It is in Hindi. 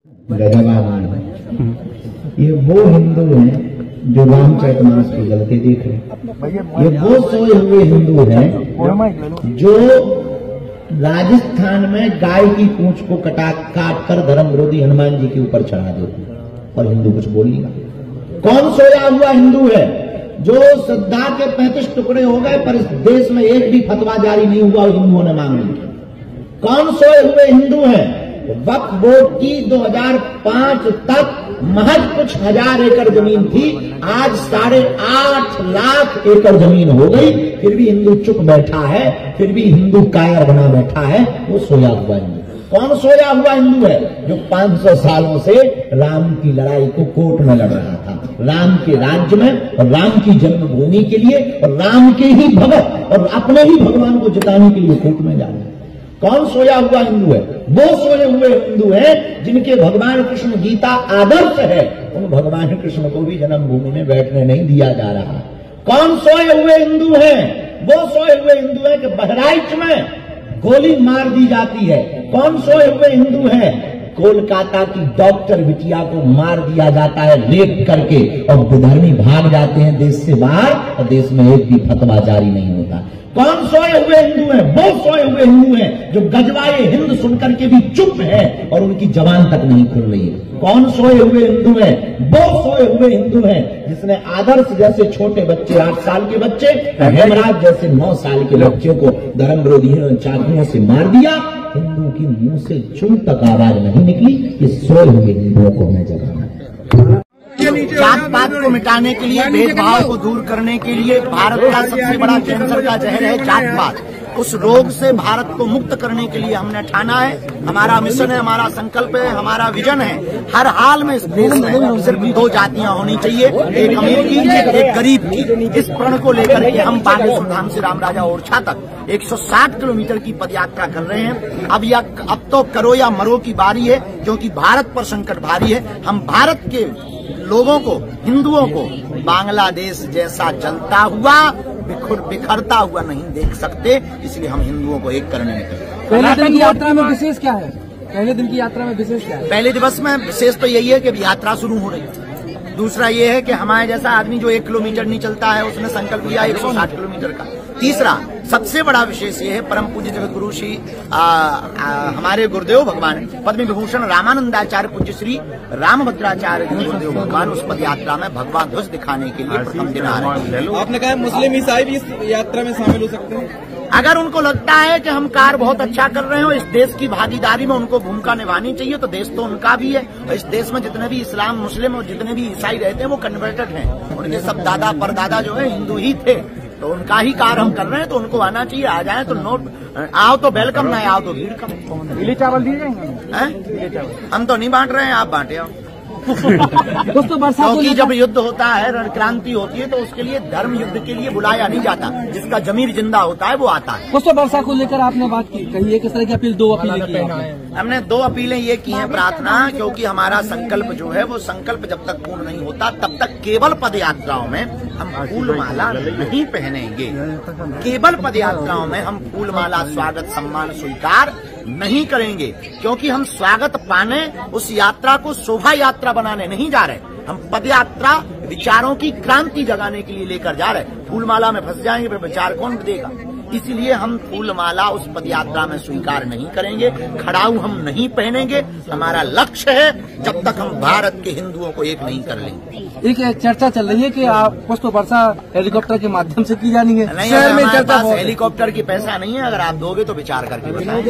ये वो हिंदू हैं जो रामचरितमानस की गलती देख रहे हैं। ये वो सोए हुए हिंदू हैं जो राजस्थान में गाय की पूंछ को काट कर धर्म विरोधी हनुमान जी के ऊपर चढ़ा देते और हिंदू कुछ बोलेगा। कौन सोया हुआ हिंदू है जो श्रद्धा के 35 टुकड़े हो गए पर इस देश में एक भी फतवा जारी नहीं हुआ हिंदुओं ने मांग ली? कौन सोए हुए हिंदू हैं? वक्फ बोर्ड की 2005 तक महज कुछ हजार एकड़ जमीन थी, आज 8.5 लाख एकड़ जमीन हो गई, फिर भी हिंदू चुप बैठा है, फिर भी हिंदू कायर बना बैठा है। वो सोया हुआ हिंदू। कौन सोया हुआ हिंदू है? जो 500 सालों से राम की लड़ाई को कोर्ट में लड़ रहा था, राम के राज्य में और राम की जन्मभूमि के लिए और राम के ही भगत और अपने ही भगवान को जिताने के लिए कोर्ट में जा रहे हैं। कौन सोया हुआ हिंदू है? वो सोए हुए हिंदू हैं जिनके भगवान कृष्ण गीता आदर्श है, उन भगवान कृष्ण को भी जन्मभूमि में बैठने नहीं दिया जा रहा। कौन सोए हुए हिंदू हैं? वो सोए हुए हिंदू हैं कि बहराइच में गोली मार दी जाती है। कौन सोए हुए हिंदू हैं? कोलकाता की डॉक्टर बिटिया को मार दिया जाता है रेप करके और विधर्मी भाग जाते हैं देश से बाहर और देश में एक भी फतवा जारी नहीं होता। कौन सोए हुए हिंदू हैं? वो सोए हुए हिंदू हैं जो गजवाए हिंद सुनकर के भी चुप है और उनकी जबान तक नहीं खुल रही है। कौन सोए हुए हिंदू हैं? वो सोए हुए हिंदू हैं जिसने आदर्श जैसे छोटे बच्चे 8 साल के बच्चे, हेमराज जैसे 9 साल के बच्चों को धर्म विरोधियों ने चाकुओं से मार दिया। हिंदू की मुंह से चूं तक आवाज नहीं निकली कि सोए हुए हिंदुओं को हमें जगाना। जात पात को मिटाने के लिए, भेदभाव को दूर करने के लिए भारत का सबसे बड़ा कैंसर का जहर है जात पात। उस रोग से भारत को मुक्त करने के लिए हमने ठाना है। हमारा मिशन है, हमारा संकल्प है, हमारा विजन है। हर हाल में इस देश में सिर्फ 2 जातियां होनी चाहिए, एक अमीर की, एक गरीब की। इस प्रण को लेकर के हम बागेश्वर धाम से राम राजा ओरछा तक 160 किलोमीटर की पदयात्रा कर रहे हैं। अब तो करो या मरो की बारी है, क्योंकि भारत पर संकट भारी है। हम भारत के लोगों को, हिंदुओं को बांग्लादेश जैसा जलता हुआ, बिखरता हुआ नहीं देख सकते, इसलिए हम हिंदुओं को एक करने निकले। पहले दिन की यात्रा में विशेष क्या है? पहले दिन की यात्रा में विशेष क्या है? पहले दिवस में विशेष तो यही है कि यात्रा शुरू हो रही है। दूसरा ये है कि हमारे जैसा आदमी जो 1 किलोमीटर नहीं चलता है उसने संकल्प लिया 160 किलोमीटर का। तीसरा सबसे बड़ा विशेष ये है, परम पूज्य जगत गुरु श्री हमारे गुरुदेव भगवान पद्म विभूषण रामानंदाचार्य पूज्य श्री रामभद्राचार्य गुरुदेव भगवान उस पद यात्रा में भगवान ध्वज दिखाने के लिए प्रथम दिन आ रहे हैं। आपने कहा मुस्लिम ईसाई भी इस यात्रा में शामिल हो सकते हैं? अगर उनको लगता है कि हम कार्य बहुत अच्छा कर रहे हो, इस देश की भागीदारी में उनको भूमिका निभानी चाहिए, तो देश तो उनका भी है। और इस देश में जितने भी इस्लाम, मुस्लिम और जितने भी ईसाई रहते हैं वो कन्वर्टेड हैं। उनके सब दादा परदादा जो है हिंदू ही थे, तो उनका ही कार्य हम कर रहे हैं, तो उनको आना चाहिए। आ जाए तो नोट, आओ तो वेलकम, ना आओ तो भीड़ कम। पीले चावल दिए जाएंगे? हम तो नहीं बांट रहे हैं, आप बांटे आओ। दोस्तों क्योंकि जब युद्ध होता है, रणक्रांति होती है, तो उसके लिए धर्म युद्ध के लिए बुलाया नहीं जाता। जिसका जमीर जिंदा होता है वो आता है। दोस्तों वर्षा को लेकर आपने बात की, कही किस तरह की अपील? 2 अपीलें की हैं। हमने 2 अपीलें ये की हैं, प्रार्थना, क्योंकि हमारा संकल्प जो है वो संकल्प जब तक पूर्ण नहीं होता तब तक केवल पद यात्राओं में हम फूल माला नहीं पहनेंगे। केवल पद यात्राओं में हम फूल माला, स्वागत, सम्मान स्वीकार नहीं करेंगे, क्योंकि हम स्वागत पाने उस यात्रा को शोभा यात्रा बनाने नहीं जा रहे। हम पद यात्रा विचारों की क्रांति जगाने के लिए लेकर जा रहे। फूलमाला में फंस जाएंगे फिर विचार कौन देगा? इसलिए हम फूलमाला उस पदयात्रा में स्वीकार नहीं करेंगे, खड़ाऊ हम नहीं पहनेंगे। हमारा लक्ष्य है जब तक हम भारत के हिंदुओं को एक नहीं कर लेंगे। एक चर्चा चल रही है कि आप पुष्प वर्षा हेलीकॉप्टर के माध्यम से की जानी है। नहीं, हमारे पास हेलीकॉप्टर की पैसा नहीं है, अगर आप दोगे तो विचार करके बताएं।